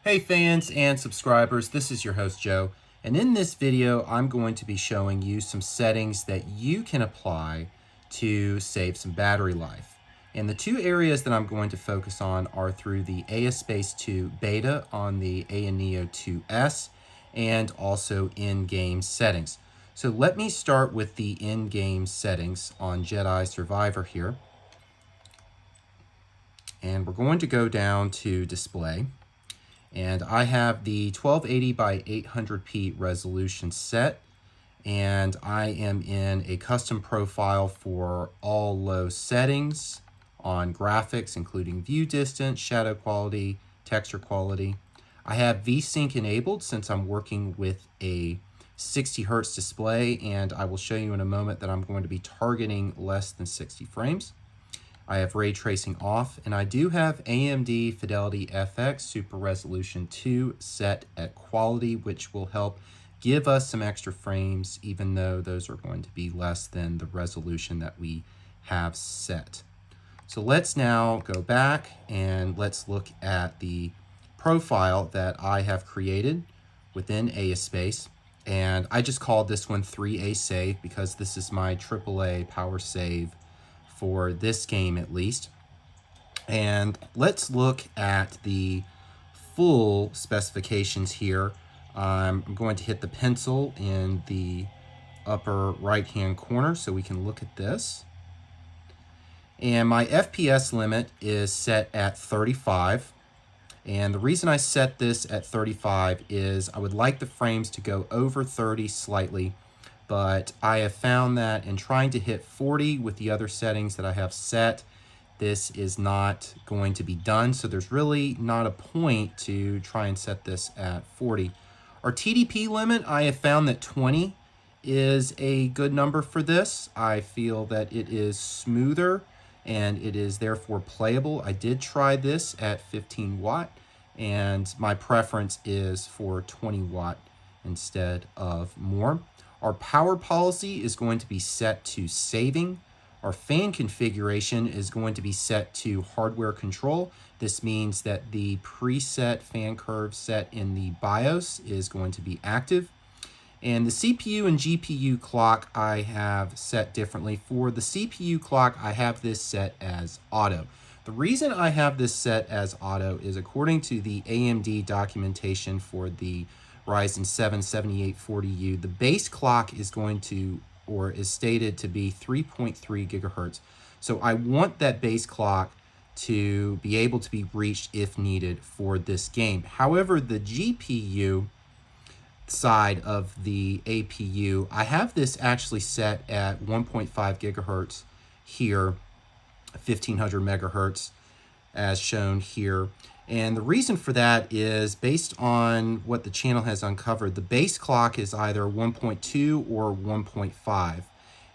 Hey fans and subscribers, this is your host Joe, and in this video I'm going to be showing you some settings that you can apply to save some battery life. And the two areas that I'm going to focus on are through the ASpace 2 beta on the AYANEO 2S and also in-game settings. So let me start with the in-game settings on Jedi Survivor here. And we're going to go down to display. And I have the 1280 by 800p resolution set, and I am in a custom profile for all low settings on graphics, including view distance, shadow quality, texture quality. I have VSync enabled since I'm working with a 60 Hertz display, and I will show you in a moment that I'm going to be targeting less than 60 frames. I have ray tracing off, and I do have AMD Fidelity FX Super Resolution 2 set at quality, which will help give us some extra frames, even though those are going to be less than the resolution that we have set. So let's now go back and let's look at the profile that I have created within ASpace. And I just called this one 3A Save because this is my AAA power save for this game at least. And let's look at the full specifications here. I'm going to hit the pencil in the upper right hand corner so we can look at this. And my FPS limit is set at 35. And the reason I set this at 35 is I would like the frames to go over 30 slightly, but I have found that in trying to hit 40 with the other settings that I have set, this is not going to be done. So there's really not a point to try and set this at 40. Our TDP limit, I have found that 20 is a good number for this. I feel that it is smoother and it is therefore playable. I did try this at 15 watt, and my preference is for 20 watt instead of more. Our power policy is going to be set to saving. Our fan configuration is going to be set to hardware control. This means that the preset fan curve set in the BIOS is going to be active. And the CPU and GPU clock I have set differently. For the CPU clock, I have this set as auto. The reason I have this set as auto is according to the AMD documentation for the Ryzen 7 7840U, the base clock is going to, or is stated to be 3.3 gigahertz. So I want that base clock to be able to be reached if needed for this game. However, the GPU side of the APU, I have this actually set at 1.5 gigahertz here, 1500 megahertz as shown here. And the reason for that is based on what the channel has uncovered. The base clock is either 1.2 or 1.5.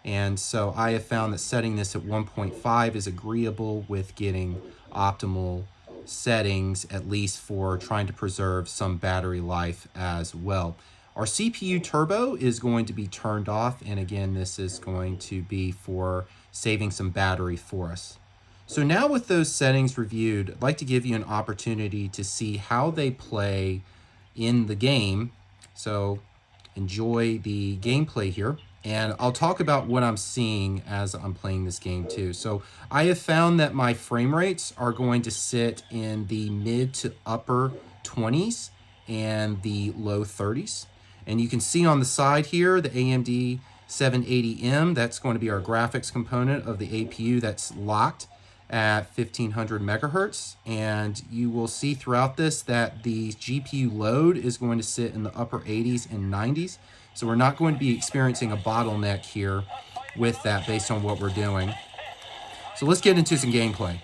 And so I have found that setting this at 1.5 is agreeable with getting optimal settings, at least for trying to preserve some battery life as well. Our CPU turbo is going to be turned off, and again, this is going to be for saving some battery for us. So now with those settings reviewed, I'd like to give you an opportunity to see how they play in the game. So enjoy the gameplay here, and I'll talk about what I'm seeing as I'm playing this game too. So I have found that my frame rates are going to sit in the mid to upper 20s and the low 30s. And you can see on the side here, the AMD 780M, that's going to be our graphics component of the APU that's locked at 1500 megahertz. And you will see throughout this that the GPU load is going to sit in the upper 80s and 90s. So we're not going to be experiencing a bottleneck here with that based on what we're doing. So let's get into some gameplay.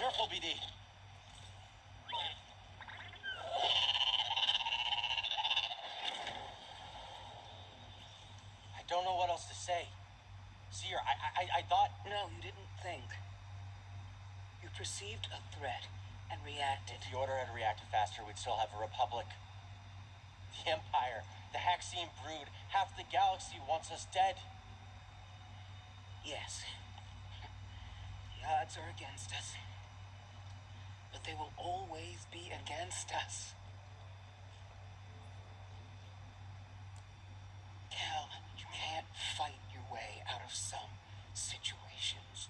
Careful, BD. I don't know what else to say. Seer, I thought... No, you didn't think. You perceived a threat and reacted. If the Order had reacted faster, we'd still have a republic. The Empire, the Haxian brood, half the galaxy wants us dead. Yes. The odds are against us. But they will always be against us. Cal, you can't fight your way out of some situations.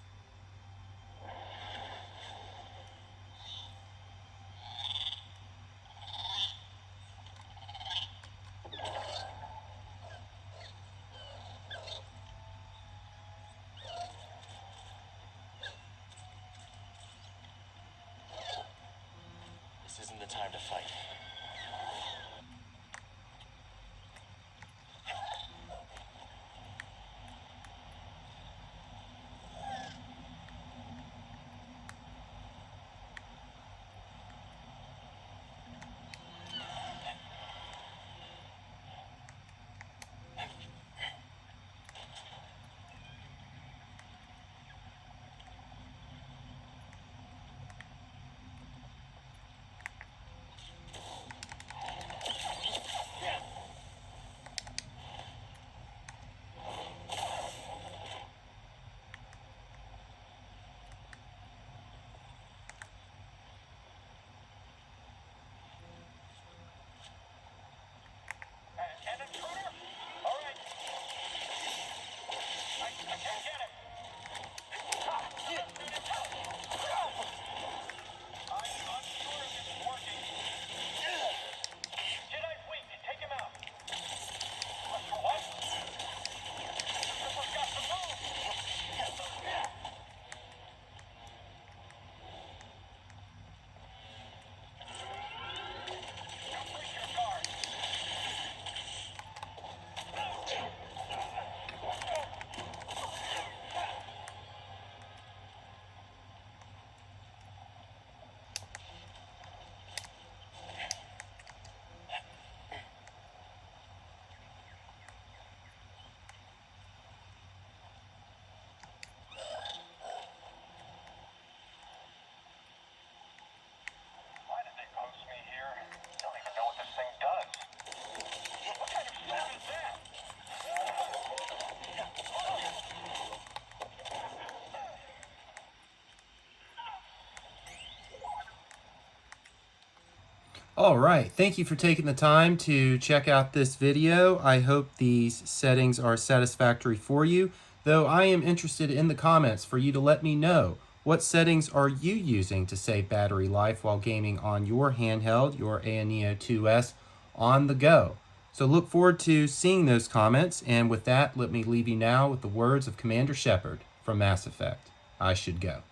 This isn't the time to fight. All right, thank you for taking the time to check out this video. I hope these settings are satisfactory for you, though I am interested in the comments for you to let me know what settings are you using to save battery life while gaming on your handheld, your AYANEO 2S on the go. So look forward to seeing those comments, and with that, let me leave you now with the words of Commander Shepard from Mass Effect. I should go.